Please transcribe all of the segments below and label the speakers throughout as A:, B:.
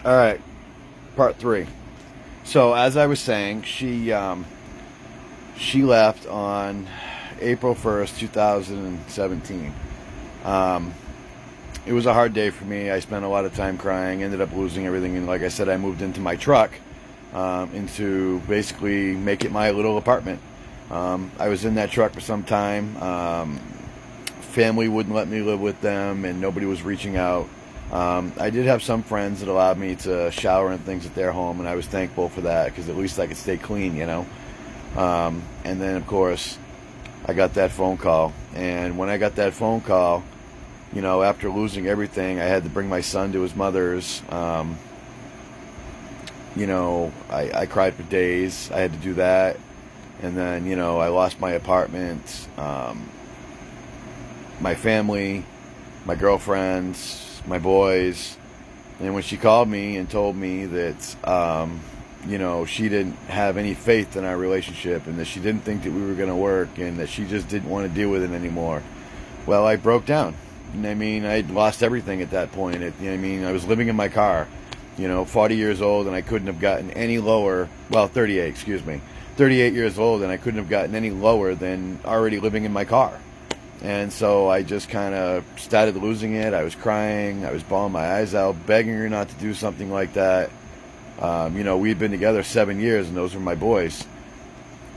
A: All right, part three. So as I was saying, she left on April 1st, 2017. Um, it was a hard day for me. I spent a lot of time crying. Ended up losing everything, and like I said, I moved into my truck, into basically make it my little apartment. I was in that truck for some time. Family wouldn't let me live with them, and nobody was reaching out. I did have some friends that allowed me to shower and things at their home, and I was thankful for that because at least I could stay clean, you know. And then, of course, I got that phone call. And when I got that phone call, you know, after losing everything, I had to bring my son to his mother's. You know, I cried for days. I had to do that. And then, you know, I lost my apartment, my family, my girlfriends, my boys. And when she called me and told me that, you know, she didn't have any faith in our relationship and that she didn't think that we were going to work and that she just didn't want to deal with it anymore, well, I broke down. I mean, I'd lost everything at that point. I mean, I was living in my car, you know, 40 years old, and I couldn't have gotten any lower. Well, 38, excuse me. 38 years old, and I couldn't have gotten any lower than already living in my car. And so I just kind of started losing it. I was crying. I was bawling my eyes out, begging her not to do something like that. You know, we'd been together 7 years, and those were my boys.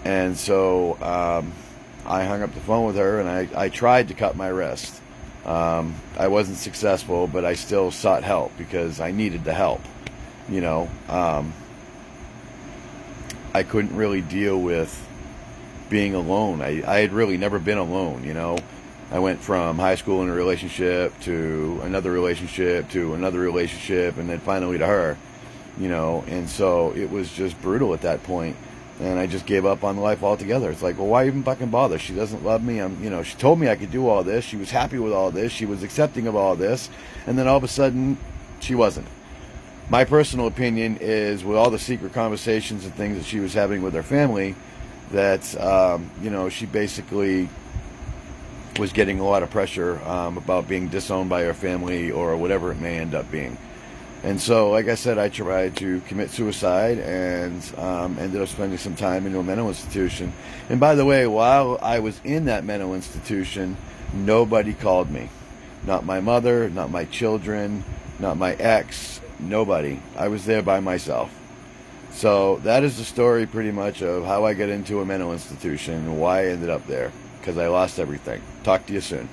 A: And so I hung up the phone with her, and I tried to cut my wrist. I wasn't successful, but I still sought help because I needed the help. You know, I couldn't really deal with being alone. I had really never been alone, you know. I went from high school in a relationship to another relationship to another relationship and then finally to her, you know. And so it was just brutal at that point. And I just gave up on life altogether. It's like, well, why even fucking bother? She doesn't love me. You know, she told me I could do all this. She was happy with all this. She was accepting of all this. And then all of a sudden, she wasn't. My personal opinion is, with all the secret conversations and things that she was having with her family, that, you know, she basically was getting a lot of pressure about being disowned by her family or whatever it may end up being. And so, like I said, I tried to commit suicide and ended up spending some time in a mental institution. And by the way, while I was in that mental institution, nobody called me. Not my mother, not my children, not my ex, nobody. I was there by myself. So that is the story pretty much of how I got into a mental institution and why I ended up there, because I lost everything. Talk to you soon.